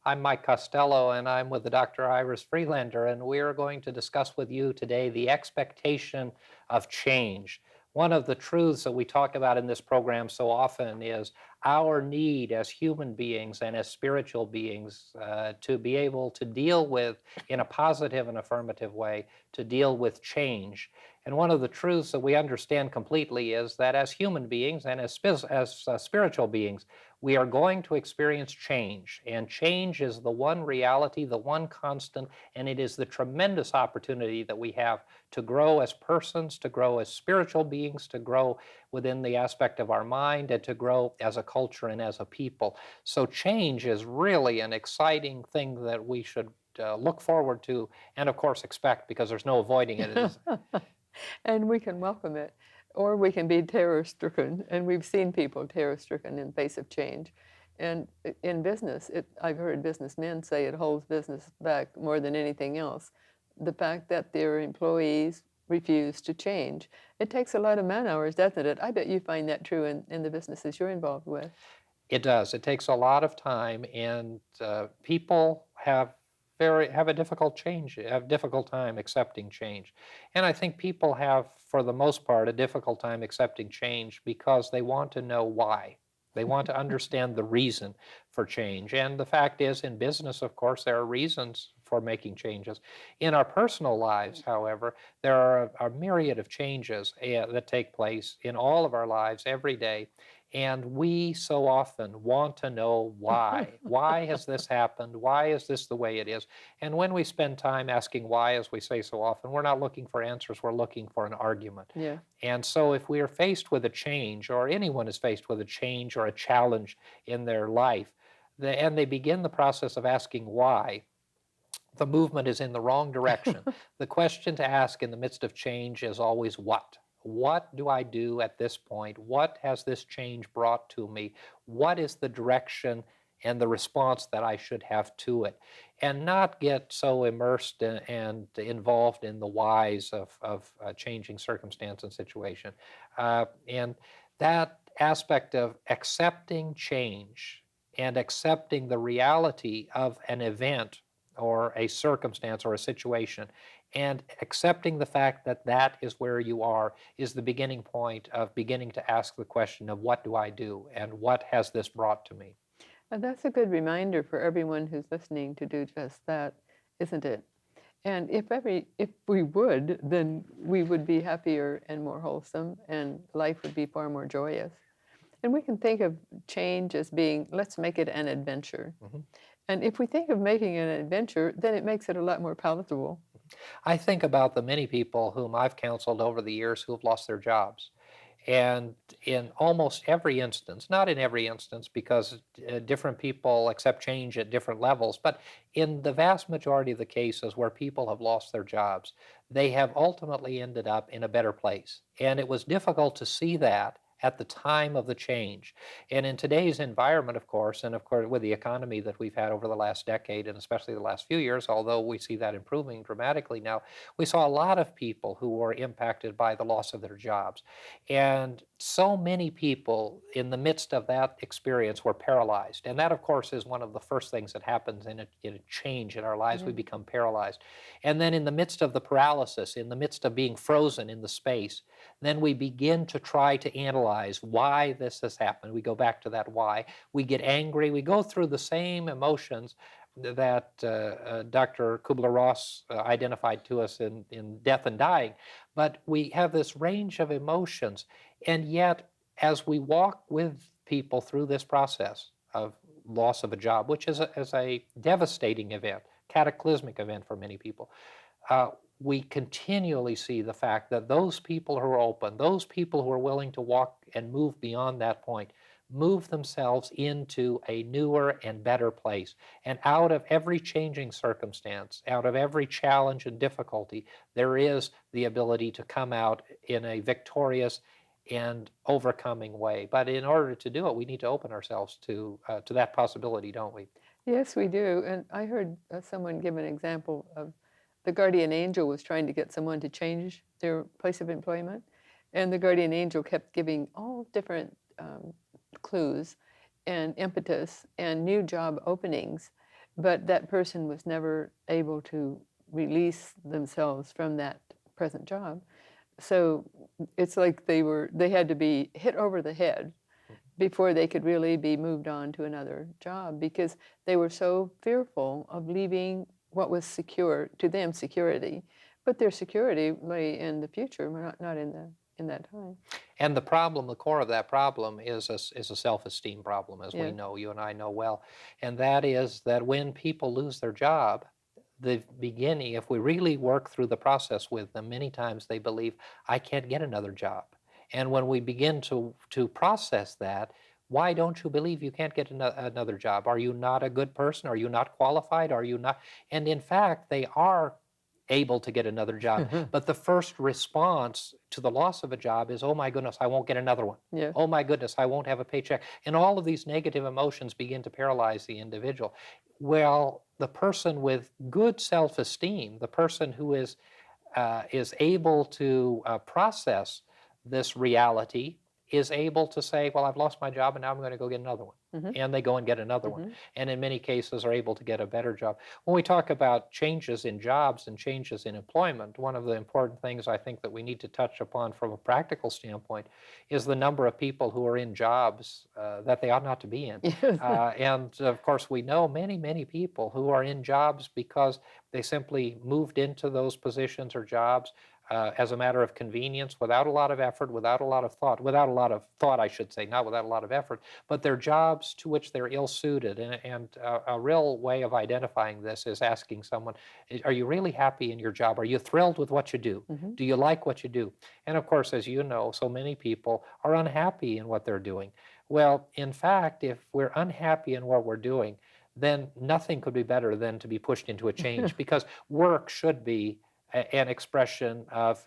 I'm Mike Costello, and I'm with the Dr. Iris Freelander, and we are going to discuss with you today the expectation of change. One of the truths that we talk about in this program so often is our need as human beings and as spiritual beings to be able to deal with, in a positive and affirmative way, to deal with change. And one of the truths that we understand completely is that as human beings and as spiritual beings, we are going to experience change, and change is the one reality, the one constant, and it is the tremendous opportunity that we have to grow as persons, to grow as spiritual beings, to grow within the aspect of our mind, and to grow as a culture and as a people. So change is really an exciting thing that we should look forward to and, of course, expect, because there's no avoiding it. It is. And we can welcome it, or we can be terror-stricken, and we've seen people terror-stricken in face of change. And in business, I've heard businessmen say it holds business back more than anything else. The fact that their employees refuse to change. It takes a lot of man-hours, doesn't it? I bet you find that true in the businesses you're involved with. It does. It takes a lot of time, and people have a difficult time accepting change. And I think people have, for the most part, a difficult time accepting change because they want to know why. They want to understand the reason for change. And the fact is, in business, of course, there are reasons for making changes. In our personal lives, however, there are a myriad of changes that take place in all of our lives every day. And we so often want to know why. Why has this happened? Why is this the way it is? And when we spend time asking why, as we say so often, we're not looking for answers, we're looking for an argument. Yeah. And so if we are faced with a change, or anyone is faced with a change or a challenge in their life, and they begin the process of asking why, the movement is in the wrong direction. The question to ask in the midst of change is always what? What do I do at this point? What has this change brought to me? What is the direction and the response that I should have to it? And not get so immersed and involved in the whys of changing circumstance and situation. And that aspect of accepting change and accepting the reality of an event or a circumstance or a situation, and accepting the fact that that is where you are, is the beginning point of beginning to ask the question of what do I do and what has this brought to me. And that's a good reminder for everyone who's listening to do just that, isn't it? And if we would, then we would be happier and more wholesome, and life would be far more joyous. And we can think of change as being, let's make it an adventure. Mm-hmm. And if we think of making it an adventure, then it makes it a lot more palatable. I think about the many people whom I've counseled over the years who have lost their jobs. And in almost every instance, not in every instance because different people accept change at different levels, but in the vast majority of the cases where people have lost their jobs, they have ultimately ended up in a better place. And it was difficult to see that at the time of the change. And in today's environment, of course, and of course with the economy that we've had over the last decade, and especially the last few years, although we see that improving dramatically now, we saw a lot of people who were impacted by the loss of their jobs. And so many people in the midst of that experience were paralyzed. And that, of course, is one of the first things that happens in a change in our lives. We become paralyzed. And then in the midst of the paralysis, in the midst of being frozen in the space, then we begin to try to analyze why this has happened. We go back to that why. We get angry. We go through the same emotions that Dr. Kubler-Ross identified to us in Death and Dying. But we have this range of emotions. And yet, as we walk with people through this process of loss of a job, which is a devastating event, cataclysmic event for many people, we continually see the fact that those people who are open, those people who are willing to walk and move beyond that point, move themselves into a newer and better place. And out of every changing circumstance, out of every challenge and difficulty, there is the ability to come out in a victorious and overcoming way. But in order to do it, we need to open ourselves to that possibility, don't we? Yes, we do. And I heard someone give an example of the guardian angel was trying to get someone to change their place of employment. And the guardian angel kept giving all different clues and impetus and new job openings. But that person was never able to release themselves from that present job. So it's like they had to be hit over the head before they could really be moved on to another job because they were so fearful of leaving what was secure to them security, but their security lay in the future, not in that time. And the problem, the core of that problem is a self-esteem problem, as we Yeah. know, you and I know well. And that is that when people lose their job, the beginning, if we really work through the process with them, many times they believe, I can't get another job. And when we begin to process that, why don't you believe you can't get another job? Are you not a good person? Are you not qualified? Are you not? And in fact, they are able to get another job. But the first response to the loss of a job is, oh my goodness, I won't get another one. Yeah. Oh my goodness, I won't have a paycheck. And all of these negative emotions begin to paralyze the individual. Well, the person with good self-esteem, the person who is able to process this reality, is able to say, well, I've lost my job and now I'm going to go get another one. Mm-hmm. And they go and get another one. And in many cases are able to get a better job. When we talk about changes in jobs and changes in employment, one of the important things I think that we need to touch upon from a practical standpoint is the number of people who are in jobs that they ought not to be in. Yes. And of course, we know many, many people who are in jobs because they simply moved into those positions or jobs as a matter of convenience, without a lot of effort, without a lot of thought, I should say, not without a lot of effort, but they're jobs to which they're ill-suited. And a real way of identifying this is asking someone, are you really happy in your job? Are you thrilled with what you do? Mm-hmm. Do you like what you do? And of course, as you know, so many people are unhappy in what they're doing. Well, in fact, if we're unhappy in what we're doing, then nothing could be better than to be pushed into a change because work should be an expression of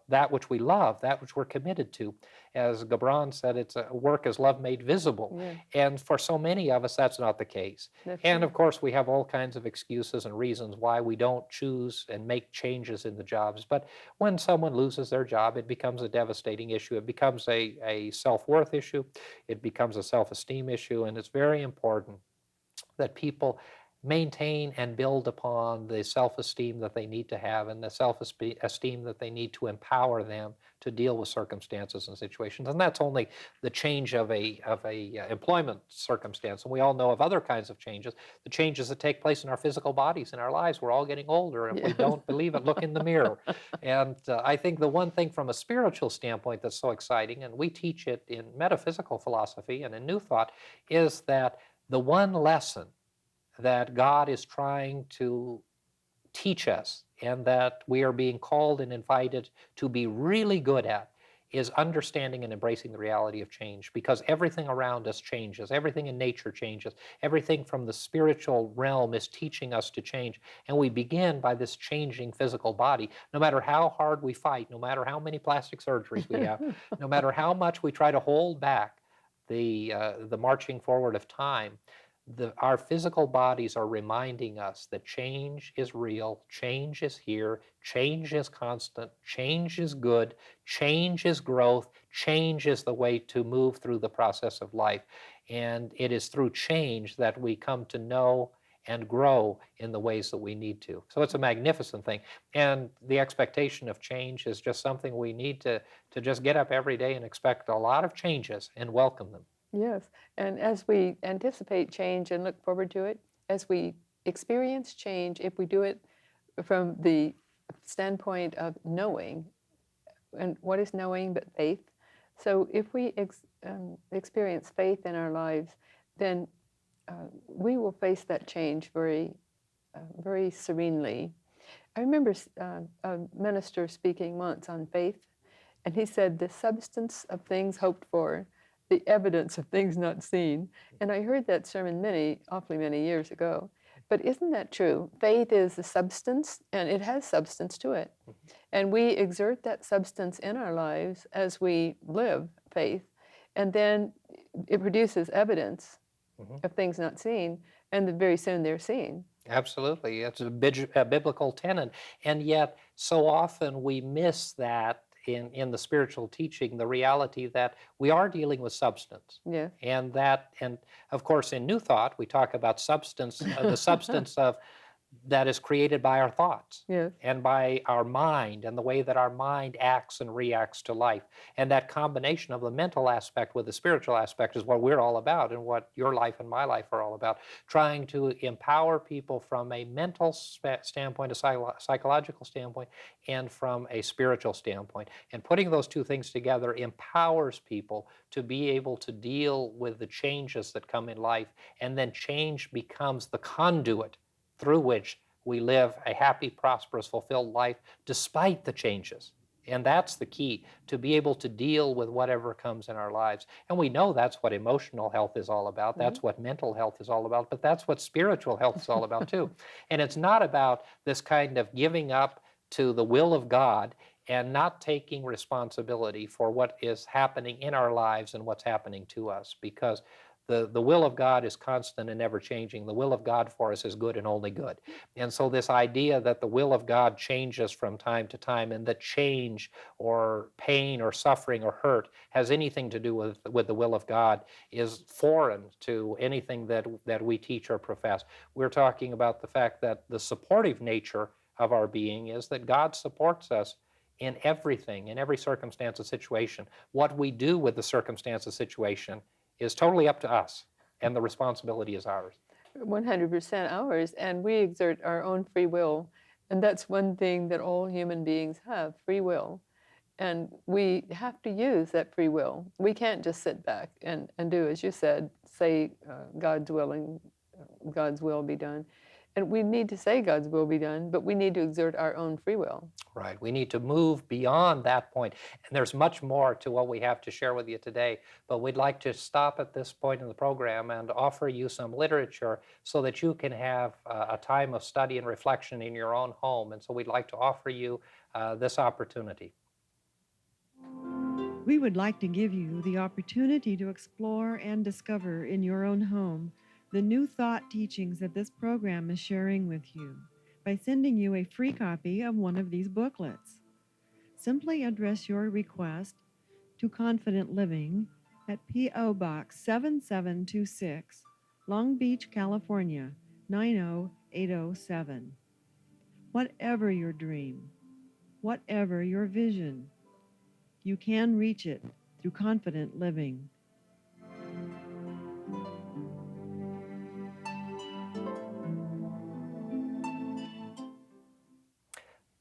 that which we love, that which we're committed to. As Gabron said, it's a work as love made visible. Yeah. And for so many of us, that's not the case. That's And right. of course, we have all kinds of excuses and reasons why we don't choose and make changes in the jobs. But when someone loses their job, it becomes a devastating issue. It becomes a self-worth issue. It becomes a self-esteem issue. And it's very important that people maintain and build upon the self-esteem that they need to have and the self-esteem that they need to empower them to deal with circumstances and situations. And that's only the change of a employment circumstance. And we all know of other kinds of changes, the changes that take place in our physical bodies, in our lives. We're all getting older. If we don't believe it, look in the mirror. And I think the one thing from a spiritual standpoint that's so exciting, and we teach it in metaphysical philosophy and in New Thought, is that the one lesson that God is trying to teach us and that we are being called and invited to be really good at is understanding and embracing the reality of change, because everything around us changes, everything in nature changes, everything from the spiritual realm is teaching us to change. And we begin by this changing physical body. No matter how hard we fight, no matter how many plastic surgeries we have, no matter how much we try to hold back the marching forward of time, our physical bodies are reminding us that change is real, change is here, change is constant, change is good, change is growth, change is the way to move through the process of life. And it is through change that we come to know and grow in the ways that we need to. So it's a magnificent thing. And the expectation of change is just something we need to just get up every day and expect a lot of changes and welcome them. Yes, and as we anticipate change and look forward to it, as we experience change, if we do it from the standpoint of knowing, and what is knowing but faith? So if we experience faith in our lives, then we will face that change very serenely. I remember a minister speaking once on faith, and he said, the substance of things hoped for, the evidence of things not seen. And I heard that sermon awfully many years ago. But isn't that true? Faith is a substance, and it has substance to it. Mhm. And we exert that substance in our lives as we live faith, and then it produces evidence Mhm. of things not seen, and then very soon they're seen. Absolutely. It's a biblical tenet. And yet, so often we miss that in the spiritual teaching, the reality that we are dealing with substance. Yeah. And of course, in New Thought, we talk about substance, the substance of that is created by our thoughts Yes. and by our mind and the way that our mind acts and reacts to life. And that combination of the mental aspect with the spiritual aspect is what we're all about and what your life and my life are all about. Trying to empower people from a mental standpoint, a psychological standpoint, and from a spiritual standpoint. And putting those two things together empowers people to be able to deal with the changes that come in life. And then change becomes the conduit through which we live a happy, prosperous, fulfilled life despite the changes. And that's the key, to be able to deal with whatever comes in our lives. And we know that's what emotional health is all about. Mhm. That's what mental health is all about. But that's what spiritual health is all about too. And it's not about this kind of giving up to the will of God and not taking responsibility for what is happening in our lives and what's happening to us. Because the will of God is constant and ever changing. The will of God for us is good and only good. And so, this idea that the will of God changes from time to time and that change or pain or suffering or hurt has anything to do with the will of God is foreign to anything that we teach or profess. We're talking about the fact that the supportive nature of our being is that God supports us in everything, in every circumstance or situation. What we do with the circumstance or situation is totally up to us, and the responsibility is ours. 100% ours, and we exert our own free will. And that's one thing that all human beings have, free will. And we have to use that free will. We can't just sit back and do, as you said, say God's willing, God's will be done. And we need to say God's will be done, but we need to exert our own free will. Right. We need to move beyond that point. And there's much more to what we have to share with you today, but we'd like to stop at this point in the program and offer you some literature so that you can have a time of study and reflection in your own home. And so we'd like to offer you this opportunity. We would like to give you the opportunity to explore and discover in your own home the new thought teachings that this program is sharing with you by sending you a free copy of one of these booklets. Simply address your request to Confident Living at P.O. Box 7726, Long Beach, California 90807. Whatever your dream, whatever your vision, you can reach it through confident living.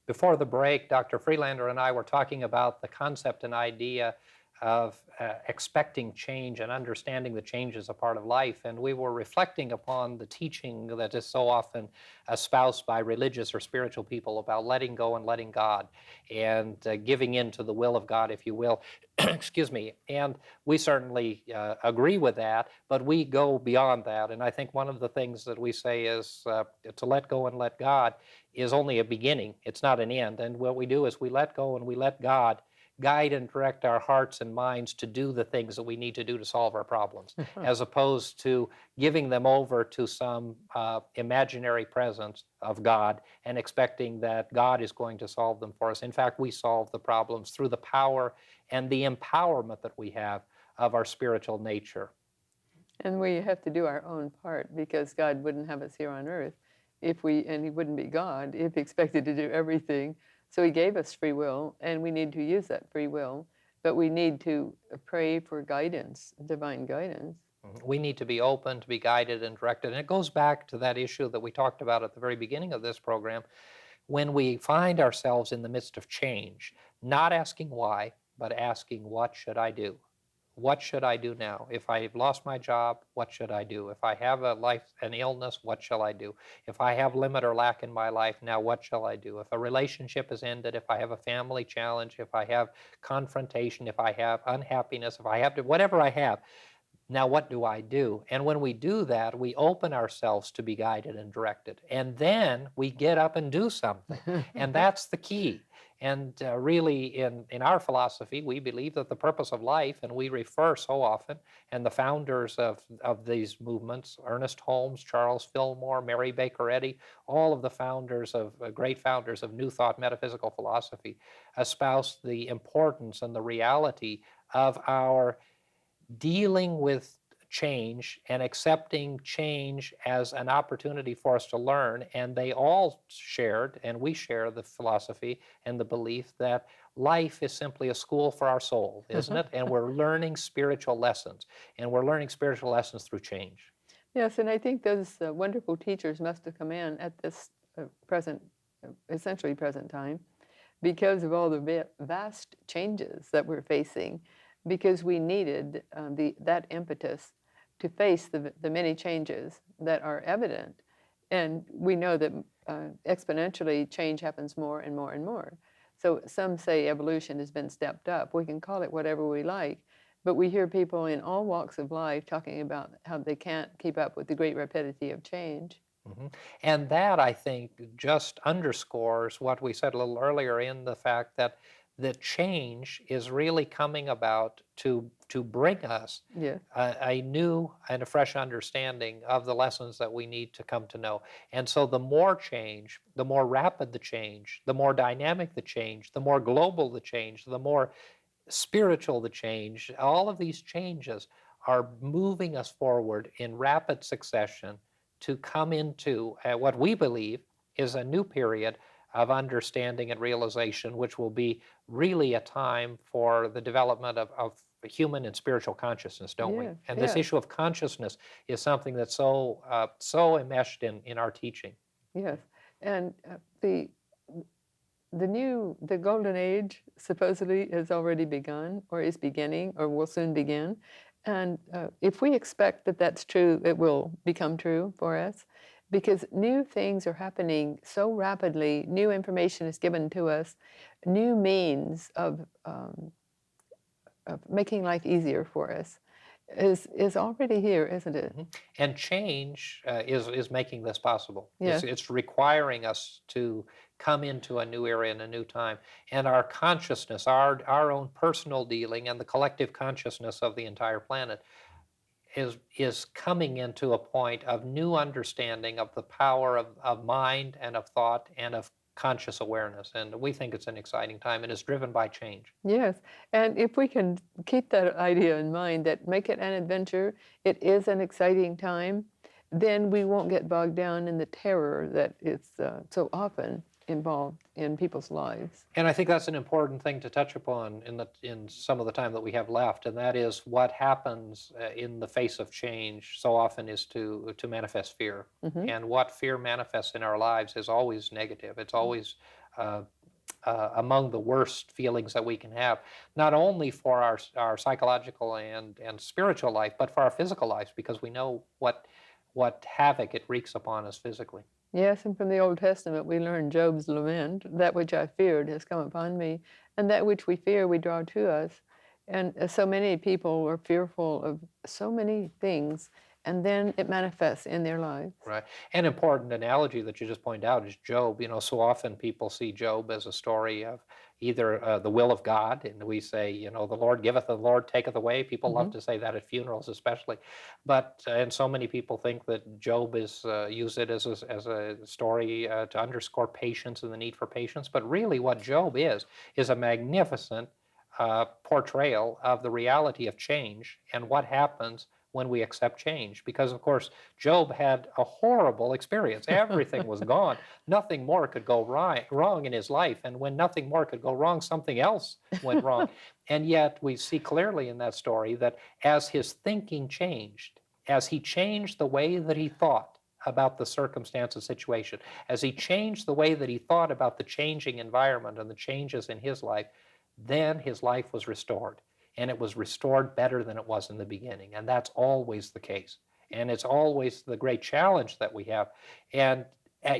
Before the break, Dr. Freelander and I were talking about the concept and idea of expecting change and understanding the change as a part of life. And we were reflecting upon the teaching that is so often espoused by religious or spiritual people about letting go and letting God and giving in to the will of God, if you will. Excuse me. And we certainly agree with that, but we go beyond that. And I think one of the things that we say is to let go and let God is only a beginning. It's not an end. And what we do is we let go and we let God guide and direct our hearts and minds to do the things that we need to do to solve our problems, as opposed to giving them over to some imaginary presence of God and expecting that God is going to solve them for us. In fact, we solve the problems through the power and the empowerment that we have of our spiritual nature. And we have to do our own part, because God wouldn't have us here on earth and he wouldn't be God if he expected to do everything. So he gave us free will, and we need to use that free will, but we need to pray for guidance, divine guidance. We need to be open, to be guided and directed. And it goes back to that issue that we talked about at the very beginning of this program. When we find ourselves in the midst of change, not asking why, but asking, what should I do? What should I do now? If I've lost my job, what should I do? If I have an illness, what shall I do? If I have limit or lack in my life, now what shall I do? If a relationship is ended, if I have a family challenge, if I have confrontation, if I have unhappiness, if I have to, whatever I have, Now, what do I do? And when we do that, we open ourselves to be guided and directed. And then we get up and do something. And that's the key. And really, in our philosophy, we believe that the purpose of life, and we refer so often, and the founders of these movements, Ernest Holmes, Charles Fillmore, Mary Baker Eddy, all of the founders of, great founders of New Thought metaphysical philosophy, espouse the importance and the reality of our dealing with change and accepting change as an opportunity for us to learn. And they all shared, and we share the philosophy and the belief that life is simply a school for our soul, isn't it? And we're learning spiritual lessons, and we're learning spiritual lessons through change. Yes, and I think those wonderful teachers must have come in at this present, essentially present time, because of all the vast changes that we're facing, because we needed that impetus to face the many changes that are evident. And we know that exponentially change happens more and more and more. So some say evolution has been stepped up. We can call it whatever we like, but we hear people in all walks of life talking about how they can't keep up with the great rapidity of change. And that, I think, just underscores what we said a little earlier in the fact that the change is really coming about to bring us Yes. a new and a fresh understanding of the lessons that we need to come to know. And so the more change, the more rapid the change, the more dynamic the change, the more global the change, the more spiritual the change, all of these changes are moving us forward in rapid succession to come into what we believe is a new period of understanding and realization, which will be really a time for the development of human and spiritual consciousness, don't we? Yes, And this yes. issue of consciousness is something that's so enmeshed in our teaching. Yes, and the golden age supposedly has already begun, or is beginning, or will soon begin. And if we expect that that's true, it will become true for us, because new things are happening so rapidly. New information is given to us, new means of making life easier for us is already here, isn't it? And change is making this possible. Yes. It's requiring us to come into a new era and a new time. And our consciousness, our own personal dealing, and the collective consciousness of the entire planet is coming into a point of new understanding of the power of mind and of thought and of conscious awareness. And we think it's an exciting time, and it's driven by change. Yes, and if we can keep that idea in mind, that make it an adventure, it is an exciting time, then we won't get bogged down in the terror that is so often involved in people's lives. And I think that's an important thing to touch upon in some of the time that we have left, and that is what happens in the face of change so often is to manifest fear. And what fear manifests in our lives is always negative. It's always among the worst feelings that we can have, not only for our psychological and spiritual life, but for our physical lives, because we know what havoc it wreaks upon us physically. Yes, and from the Old Testament we learn Job's lament, that which I feared has come upon me, and that which we fear we draw to us. And so many people are fearful of so many things, and then it manifests in their lives. Right. An important analogy that you just pointed out is Job. So often people see Job as a story of either the will of God, and we say, the Lord giveth, the Lord taketh away. People love to say that at funerals, especially. But and so many people think that Job is use it as a story to underscore patience and the need for patience. But really, what Job is a magnificent portrayal of the reality of change and what happens when we accept change. Because, of course, Job had a horrible experience. Everything was gone. Nothing more could go wrong in his life. And when nothing more could go wrong, something else went wrong. And yet we see clearly in that story that as his thinking changed, as he changed the way that he thought about the circumstance and situation, as he changed the way that he thought about the changing environment and the changes in his life, then his life was restored. And it was restored better than it was in the beginning. And that's always the case. And it's always the great challenge that we have. And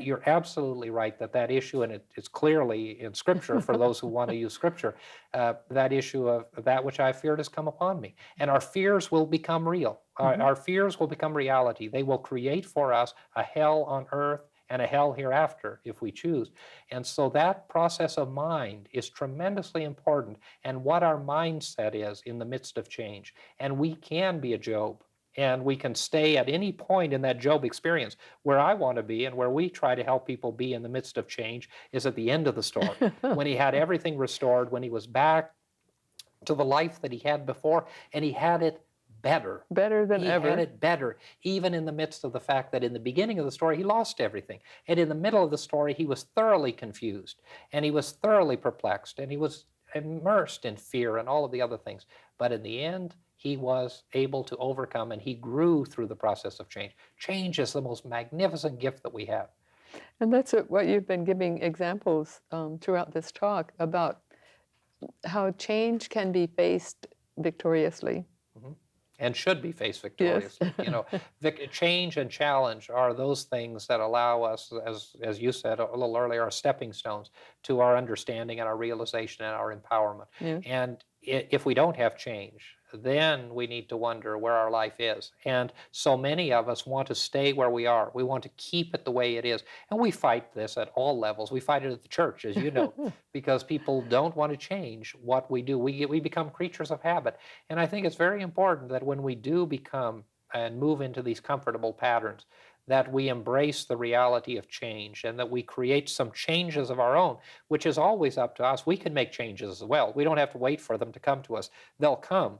You're absolutely right that that issue, and it's clearly in Scripture for those who want to use Scripture, that issue of that which I feared has come upon me. And our fears will become real. Our fears will become reality. They will create for us a hell on earth and a hell hereafter if we choose. And so that process of mind is tremendously important, and what our mindset is in the midst of change. And we can be a Job. And we can stay at any point in that Job experience. Where I want to be and where we try to help people be in the midst of change is at the end of the story, when he had everything restored, when he was back to the life that he had before, and he had it better. Better than He ever. had it better, even in the midst of the fact that in the beginning of the story, he lost everything. And in the middle of the story, he was thoroughly confused, and he was thoroughly perplexed, and he was immersed in fear and all of the other things. But in the end, he was able to overcome, and he grew through the process of change. Change is the most magnificent gift that we have. And that's what you've been giving examples throughout this talk about how change can be faced victoriously. And should be faced victoriously. You know, change and challenge are those things that allow us, as you said a little earlier, are stepping stones to our understanding and our realization and our empowerment. Yeah. And if we don't have change, then we need to wonder where our life is. And so many of us want to stay where we are. We want to keep it the way it is. And we fight this at all levels. We fight it at the church, as you know, because people don't want to change what we do. We become creatures of habit. And I think it's very important that when we do become and move into these comfortable patterns, that we embrace the reality of change and that we create some changes of our own, which is always up to us. We can make changes as well. We don't have to wait for them to come to us. They'll come,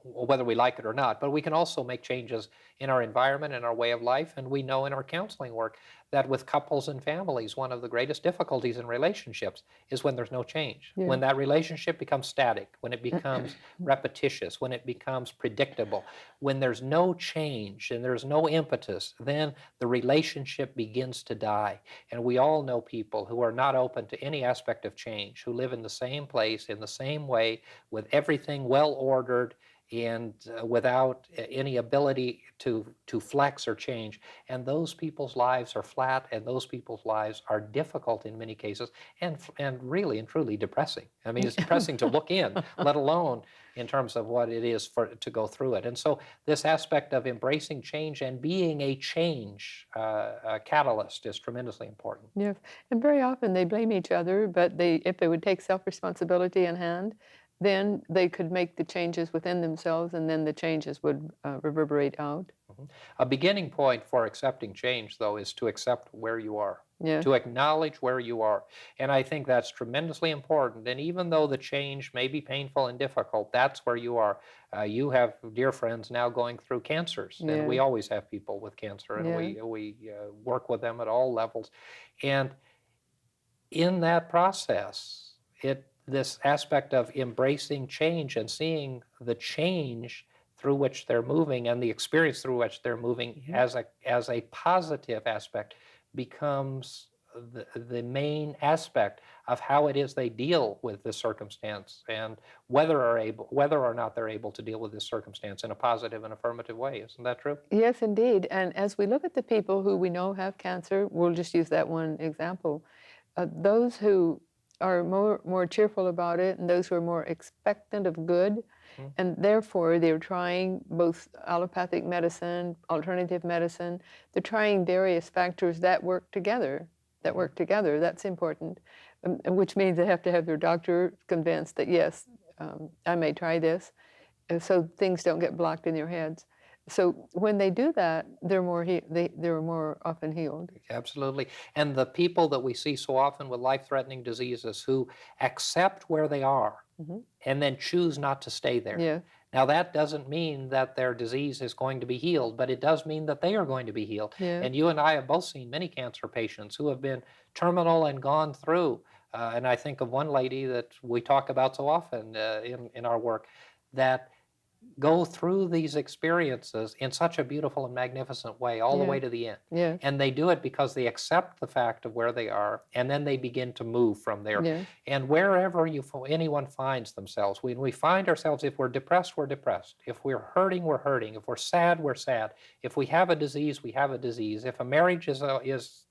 whether we like it or not. But we can also make changes in our environment and our way of life. And we know in our counseling work that with couples and families, one of the greatest difficulties in relationships is when there's no change. Yeah. When that relationship becomes static, when it becomes repetitious, when it becomes predictable, when there's no change and there's no impetus, then the relationship begins to die. And we all know people who are not open to any aspect of change, who live in the same place, in the same way, with everything well ordered, and without any ability to flex or change. And those people's lives are flat, and those people's lives are difficult in many cases, and really and truly depressing. I mean, it's depressing to look in, let alone in terms of what it is to go through it. And so this aspect of embracing change and being a change catalyst is tremendously important. Yes, and very often they blame each other, but if they would take self-responsibility in hand, then they could make the changes within themselves, and then the changes would reverberate out. A beginning point for accepting change, though, is to accept where you are, to acknowledge where you are. And I think that's tremendously important. And even though the change may be painful and difficult, that's where you are. You have dear friends now going through cancers, and we always have people with cancer, and we work with them at all levels. And in that process, this aspect of embracing change and seeing the change through which they're moving and the experience through which they're moving as a positive aspect becomes the main aspect of how it is they deal with this circumstance, and whether or not they're able to deal with this circumstance in a positive and affirmative way. Isn't that true? Yes, indeed. And as we look at the people who we know have cancer, we'll just use that one example. Those who are more cheerful about it, and those who are more expectant of good, and therefore they're trying both allopathic medicine, alternative medicine. They're trying various factors that work together. That's important, which means they have to have their doctor convinced that, yes, I may try this, so things don't get blocked in their heads. So when they do that, they're more often healed. Absolutely. And the people that we see so often with life-threatening diseases who accept where they are and then choose not to stay there. Yeah. Now, that doesn't mean that their disease is going to be healed, but it does mean that they are going to be healed. Yeah. And you and I have both seen many cancer patients who have been terminal and gone through. And I think of one lady that we talk about so often in our work, that go through these experiences in such a beautiful and magnificent way all the Yeah. way to the end. Yes. And they do it because they accept the fact of where they are, and then they begin to move from there. Yes. And wherever anyone finds themselves, when we find ourselves, if we're depressed, we're depressed. If we're hurting, we're hurting. If we're sad, we're sad. If we have a disease, we have a disease. If a marriage is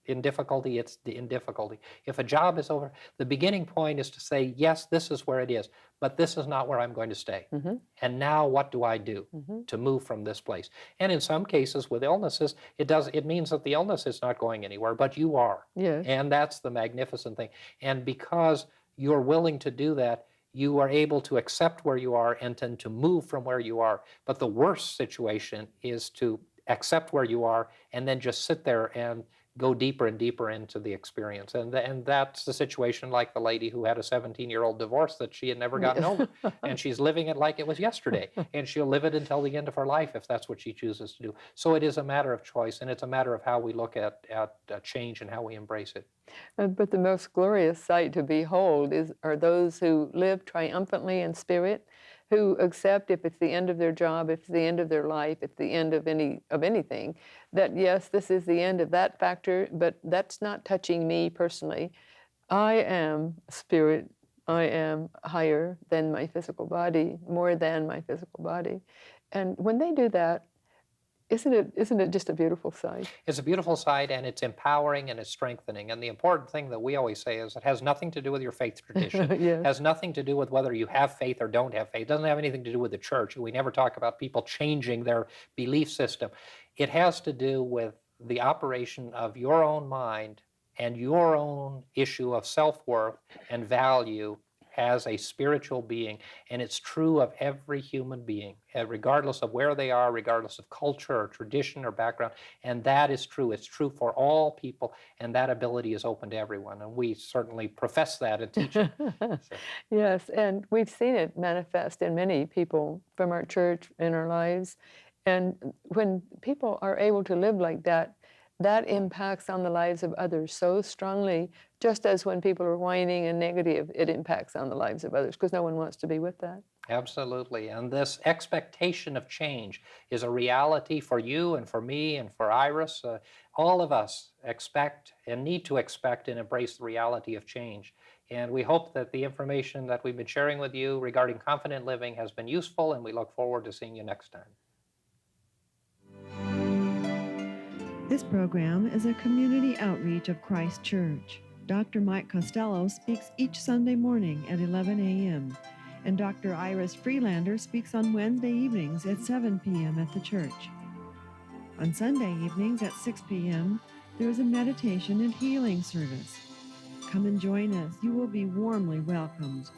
in difficulty, it's in difficulty. If a job is over, the beginning point is to say, yes, this is where it is, but this is not where I'm going to stay. Mm-hmm. And now what do I do to move from this place? And in some cases with illnesses, it means that the illness is not going anywhere, but you are. Yes. And that's the magnificent thing. And because you're willing to do that, you are able to accept where you are and then to move from where you are. But the worst situation is to accept where you are and then just sit there and go deeper and deeper into the experience. And that's the situation like the lady who had a 17-year-old divorce that she had never gotten over. And she's living it like it was yesterday. And she'll live it until the end of her life if that's what she chooses to do. So it is a matter of choice, and it's a matter of how we look at change and how we embrace it. But the most glorious sight to behold are those who live triumphantly in spirit, who accept if it's the end of their job, if it's the end of their life, if it's the end of anything, that yes, this is the end of that factor, but that's not touching me personally. I am spirit. I am higher than my physical body, more than my physical body. And when they do that, isn't it just a beautiful sight? It's a beautiful sight, and it's empowering and it's strengthening. And the important thing that we always say is it has nothing to do with your faith tradition. Yes. It has nothing to do with whether you have faith or don't have faith. It doesn't have anything to do with the church. We never talk about people changing their belief system. It has to do with the operation of your own mind and your own issue of self-worth and value as a spiritual being. And it's true of every human being, regardless of where they are, regardless of culture or tradition or background. And that is true. It's true for all people, and that ability is open to everyone. And we certainly profess that and teach it. So. Yes, and we've seen it manifest in many people from our church in our lives. And when people are able to live like that, that impacts on the lives of others so strongly, just as when people are whining and negative, it impacts on the lives of others, because no one wants to be with that. Absolutely. And this expectation of change is a reality for you and for me and for Iris. All of us expect and need to expect and embrace the reality of change. And we hope that the information that we've been sharing with you regarding confident living has been useful, and we look forward to seeing you next time. This program is a community outreach of Christ Church. Dr. Mike Costello speaks each Sunday morning at 11 a.m., and Dr. Iris Freelander speaks on Wednesday evenings at 7 p.m. at the church. On Sunday evenings at 6 p.m., there is a meditation and healing service. Come and join us. You will be warmly welcomed.